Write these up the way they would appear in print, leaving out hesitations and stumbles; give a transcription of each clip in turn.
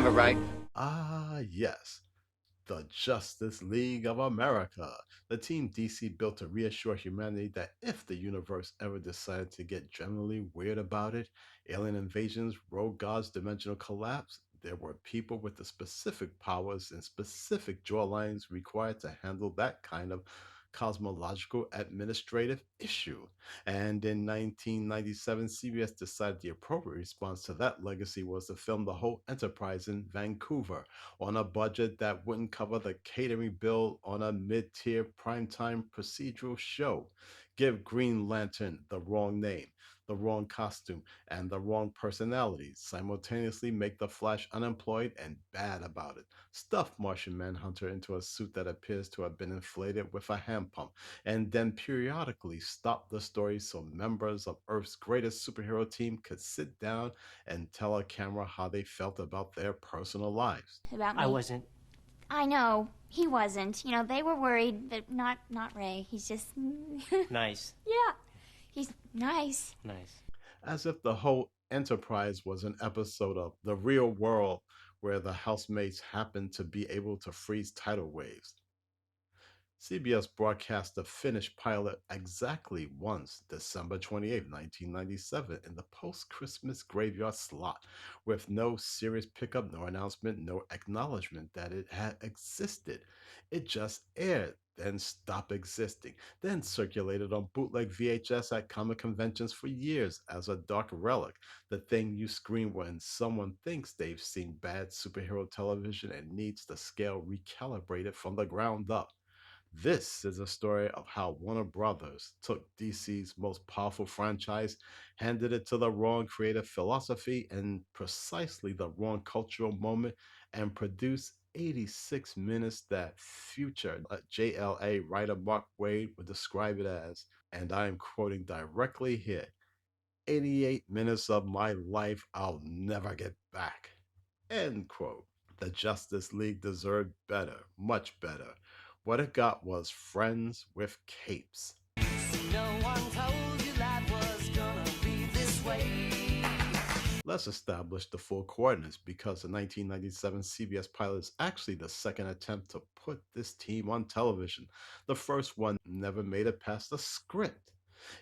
never right. Ah, yes. The Justice League of America, the team DC built to reassure humanity that if the universe ever decided to get generally weird about it, alien invasions, rogue gods, dimensional collapse, there were people with the specific powers and specific jawlines required to handle that kind of cosmological administrative issue. And in 1997, CBS decided the appropriate response to that legacy was to film the whole enterprise in Vancouver on a budget that wouldn't cover the catering bill on a mid tier primetime procedural show. Give Green Lantern the wrong name, the wrong costume, and the wrong personality. Simultaneously make the Flash unemployed and bad about it. Stuff Martian Manhunter into a suit that appears to have been inflated with a hand pump, and then periodically stop the story so members of Earth's greatest superhero team could sit down and tell a camera how they felt about their personal lives. About I me. wasn't. I know. He wasn't. You know, they were worried, but not Ray. He's just Nice. yeah. He's nice. Nice. As if the whole Enterprise was an episode of The Real World where the housemates happened to be able to freeze tidal waves. CBS broadcast the finished pilot exactly once, December 28, 1997, in the post Christmas graveyard slot, with no serious pickup, no announcement, no acknowledgement that it had existed. It just aired, then stopped existing, then circulated on bootleg VHS at comic conventions for years as a dark relic, the thing you scream when someone thinks they've seen bad superhero television and needs the scale recalibrated from the ground up. This is a story of how Warner Brothers took DC's most powerful franchise, handed it to the wrong creative philosophy and precisely the wrong cultural moment, and produced 86 minutes that future JLA writer Mark Waid would describe it as, and I am quoting directly here, 88 minutes of my life I'll never get back. End quote. The Justice League deserved better, much better. What it got was friends with capes. No one told you life was gonna be this way. Let's establish the full coordinates because the 1997 CBS pilot is actually the second attempt to put this team on television. The first one never made it past the script.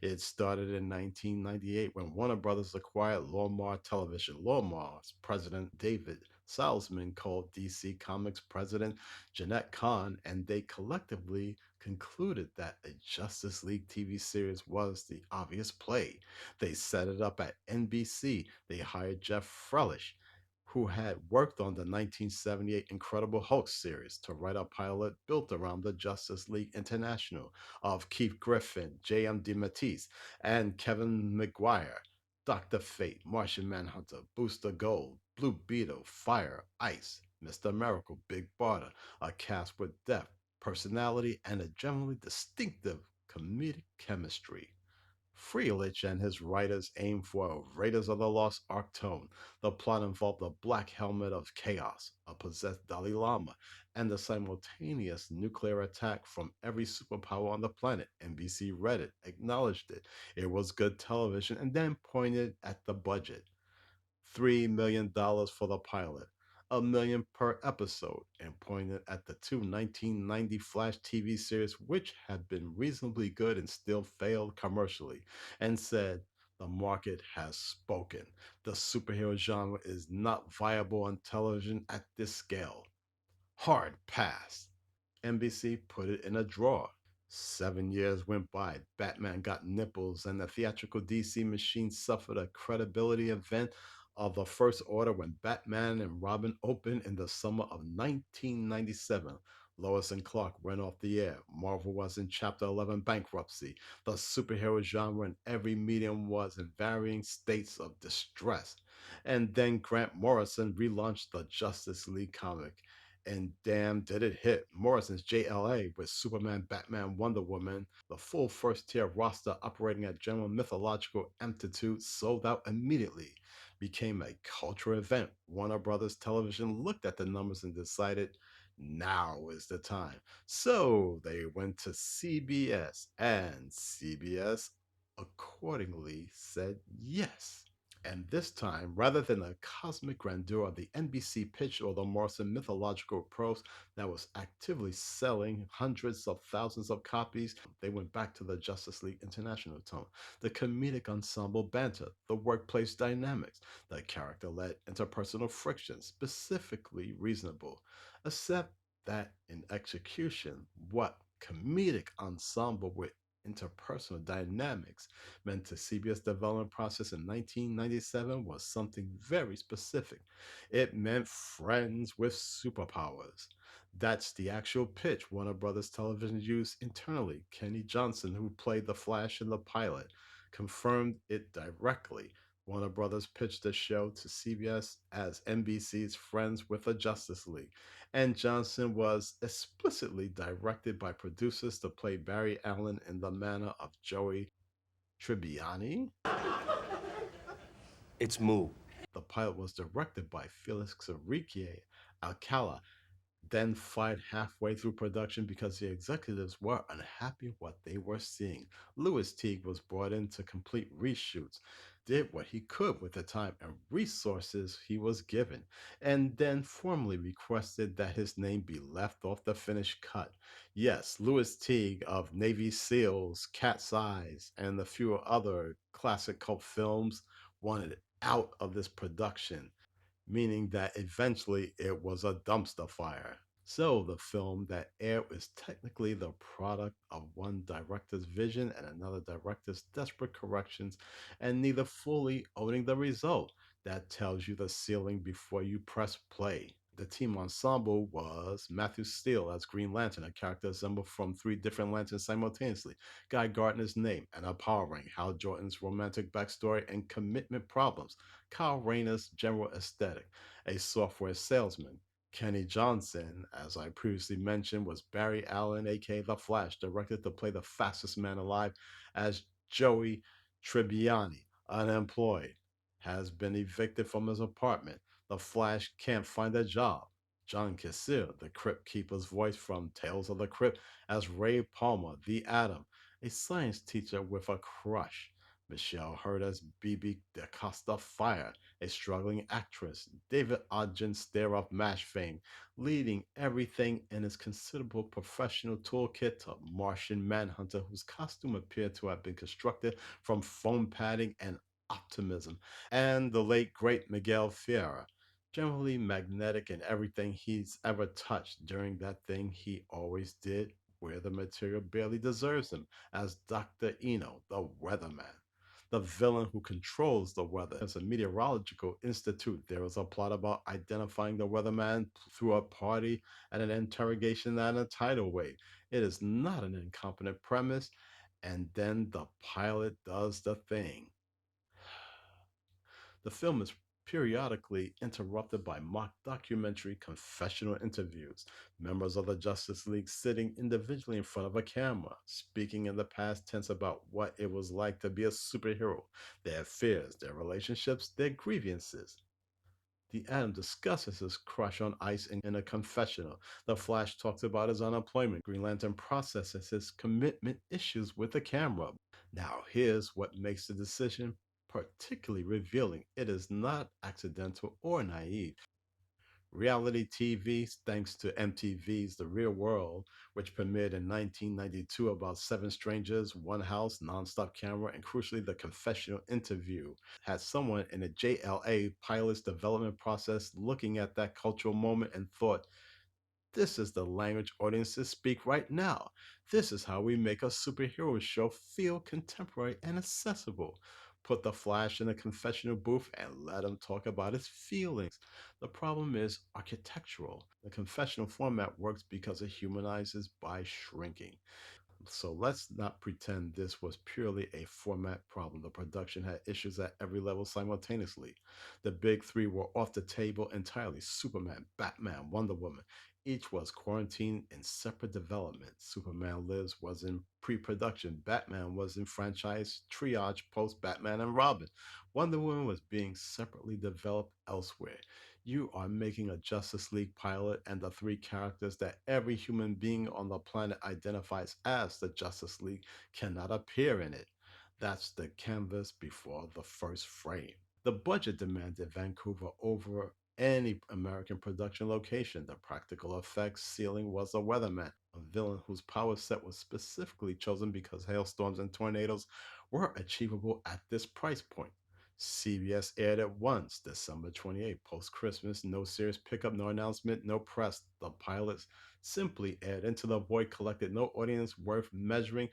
It started in 1998 when Warner Brothers acquired Lorimar Television. Lorimar's president David Salzman called DC Comics president Jeanette Kahn, and they collectively concluded that a Justice League TV series was the obvious play. They set it up at NBC. They hired Jeff Frelish, who had worked on the 1978 Incredible Hulk series, to write a pilot built around the Justice League International of Keith Griffin, J.M. DeMatteis, and Kevin McGuire. Dr. Fate, Martian Manhunter, Booster Gold, Blue Beetle, Fire, Ice, Mr. Miracle, Big Barda, a cast with depth, personality, and a generally distinctive comedic chemistry. Freelich and his writers aimed for a Raiders of the Lost Ark tone. The plot involved a black helmet of chaos, a possessed Dalai Lama, and the simultaneous nuclear attack from every superpower on the planet. NBC read it, acknowledged it. It was good television, and then pointed at the budget. $3 million for the pilot, $1 million per episode, and pointed at the two 1990 Flash TV series, which had been reasonably good and still failed commercially, and said, the market has spoken. The superhero genre is not viable on television at this scale. Hard pass. NBC put it in a drawer. 7 years went by. Batman got nipples, and the theatrical DC machine suffered a credibility event of the first order when Batman and Robin opened in the summer of 1997. Lois and Clark went off the air. Marvel was in Chapter 11 bankruptcy. The superhero genre in every medium was in varying states of distress. And then Grant Morrison relaunched the Justice League comic. And damn, did it hit. Morrison's JLA with Superman, Batman, Wonder Woman, the full first tier roster operating at general mythological amplitude, sold out immediately. Became a cultural event. Warner Brothers Television looked at the numbers and decided now is the time. So they went to CBS, and CBS accordingly said yes. And this time, rather than the cosmic grandeur of the NBC pitch or the Morrison mythological prose that was actively selling hundreds of thousands of copies, they went back to the Justice League International tone, the comedic ensemble banter, the workplace dynamics, the character led interpersonal friction, specifically reasonable. Except that in execution, what comedic ensemble with interpersonal dynamics meant to CBS development process in 1997 was something very specific. It meant friends with superpowers. That's the actual pitch Warner Brothers Television used internally. Kenny Johnson, who played the Flash in the pilot, confirmed it directly. Warner Brothers pitched the show to CBS as NBC's Friends with the Justice League, and Johnson was explicitly directed by producers to play Barry Allen in the manner of Joey Tribbiani. It's Moo. The pilot was directed by Felix Enrique Alcala, then fired halfway through production because the executives were unhappy what they were seeing. Louis Teague was brought in to complete reshoots, did what he could with the time and resources he was given, and then formally requested that his name be left off the finished cut. Yes, Louis Teague of Navy SEALs, Cat's Eyes, and a few other classic cult films wanted out of this production, meaning that eventually it was a dumpster fire. So the film that aired is technically the product of one director's vision and another director's desperate corrections, and neither fully owning the result. That tells you the ceiling before you press play. The team ensemble was Matthew Steele as Green Lantern, a character assembled from three different lanterns simultaneously, Guy Gardner's name and a power ring, Hal Jordan's romantic backstory and commitment problems, Kyle Rayner's general aesthetic, a software salesman. Kenny Johnson, as I previously mentioned, was Barry Allen, aka The Flash, directed to play the fastest man alive as Joey Tribbiani, unemployed, has been evicted from his apartment. The Flash can't find a job. John Kassir, the Crypt Keeper's voice from Tales of the Crypt, as Ray Palmer, the Atom, a science teacher with a crush. Michelle Hurd as Bibi DaCosta Fire, a struggling actress. David Ogden Stair of MASH fame, leading everything in his considerable professional toolkit to Martian Manhunter, whose costume appeared to have been constructed from foam padding and optimism, and the late great Miguel Ferreira, generally magnetic in everything he's ever touched, during that thing he always did where the material barely deserves him, as Dr. Eno, the weatherman, the villain who controls the weather. As a meteorological institute, there is a plot about identifying the weatherman through a party and an interrogation and a tidal wave. It is not an incompetent premise, and then the pilot does the thing. The film is periodically interrupted by mock documentary confessional interviews, members of the Justice League sitting individually in front of a camera, speaking in the past tense about what it was like to be a superhero, their fears, their relationships, their grievances. The Atom discusses his crush on Ice in a confessional. The Flash talks about his unemployment. Green Lantern processes his commitment issues with the camera. Now, here's what makes the decision particularly revealing. It is not accidental or naive. Reality TV, thanks to MTV's The Real World, which premiered in 1992 about seven strangers, one house, nonstop camera, and crucially, the confessional interview, had someone in the JLA pilot's development process looking at that cultural moment and thought, this is the language audiences speak right now. This is how we make a superhero show feel contemporary and accessible. Put the Flash in a confessional booth and let him talk about his feelings. The problem is architectural. The confessional format works because it humanizes by shrinking. So let's not pretend this was purely a format problem. The production had issues at every level simultaneously. The big three were off the table entirely: Superman, Batman, Wonder Woman. Each was quarantined in separate development. Superman Lives was in pre production, Batman was in franchise triage post Batman and Robin. Wonder Woman was being separately developed elsewhere. You are making a Justice League pilot, and the three characters that every human being on the planet identifies as the Justice League cannot appear in it. That's the canvas before the first frame. The budget demanded Vancouver over any American production location. The practical effects ceiling was a weatherman, a villain whose power set was specifically chosen because hailstorms and tornadoes were achievable at this price point. CBS aired it once, December 28th, post Christmas. No serious pickup, no announcement, no press. The pilots simply aired into the void, collected no audience worth measuring,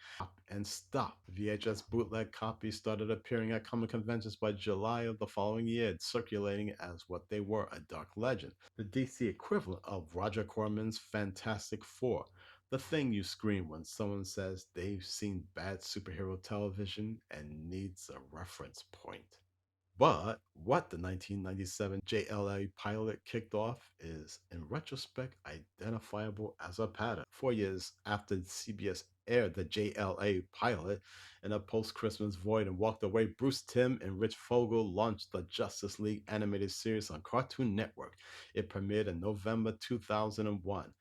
and stop. VHS bootleg copies started appearing at comic conventions by July of the following year, circulating as what they were, a dark legend, the DC equivalent of Roger Corman's Fantastic Four. The thing you scream when someone says they've seen bad superhero television and needs a reference point. But what the 1997 JLA pilot kicked off is, in retrospect, identifiable as a pattern. 4 years after CBS aired the JLA pilot in a post Christmas void and walked away, Bruce Timm and Rich Fogel launched the Justice League animated series on Cartoon Network. It premiered in November 2001.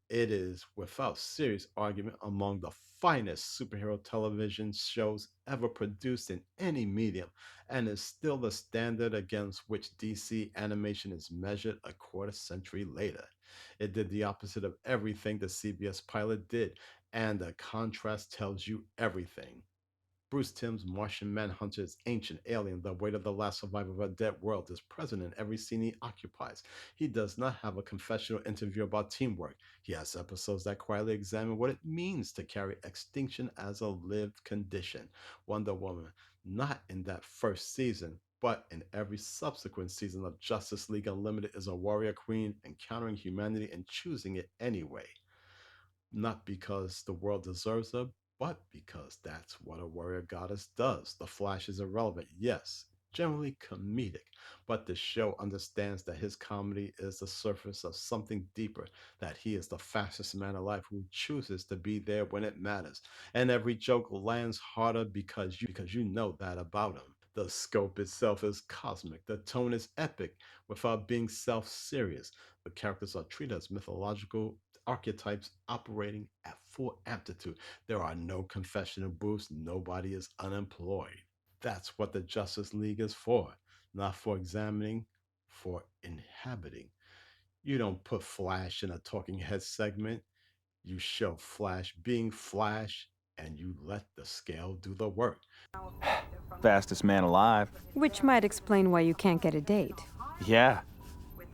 It is, without serious argument, among the finest superhero television shows ever produced in any medium, and is still the standard against which DC animation is measured a quarter century later. It did the opposite of everything the CBS pilot did, and the contrast tells you everything. Bruce Timm's Martian Manhunter is ancient, alien, the weight of the last survivor of a dead world is present in every scene he occupies. He does not have a confessional interview about teamwork. He has episodes that quietly examine what it means to carry extinction as a lived condition. Wonder Woman, not in that first season, but in every subsequent season of Justice League Unlimited, is a warrior queen encountering humanity and choosing it anyway, not because the world deserves her, but because that's what a warrior goddess does. The Flash is irrelevant, yes, generally comedic, but the show understands that his comedy is the surface of something deeper, that he is the fastest man alive who chooses to be there when it matters. And every joke lands harder because you know that about him. The scope itself is cosmic. The tone is epic without being self serious. The characters are treated as mythological archetypes operating at full amplitude. There are no confessional booths, nobody is unemployed. That's what the Justice League is for, not for examining, for inhabiting. You don't put Flash in a talking head segment, you show Flash being Flash, and you let the scale do the work. Fastest man alive. Which might explain why you can't get a date. Yeah.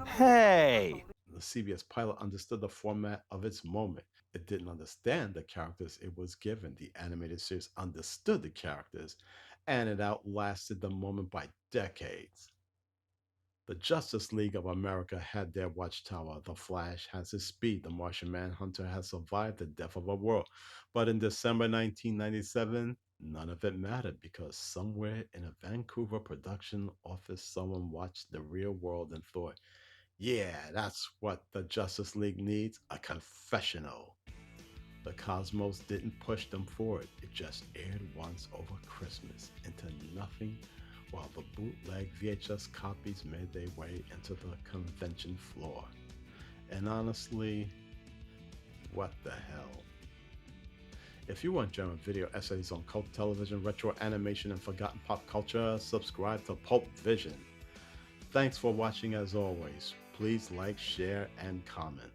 Hey! The CBS pilot understood the format of its moment. It didn't understand the characters it was given. The animated series understood the characters, and it outlasted the moment by decades. The Justice League of America had their watchtower. The Flash has his speed. The Martian Manhunter has survived the death of a world. But in December 1997, none of it mattered because somewhere in a Vancouver production office, someone watched the real world and thought, yeah, that's what the Justice League needs, a confessional. The Cosmos didn't push them forward. It just aired once over Christmas into nothing while the bootleg VHS copies made their way into the convention floor. And honestly, what the hell? If you want German video essays on cult television, retro animation, and forgotten pop culture, subscribe to Pulp Vision. Thanks for watching as always. Please like, share, and comment.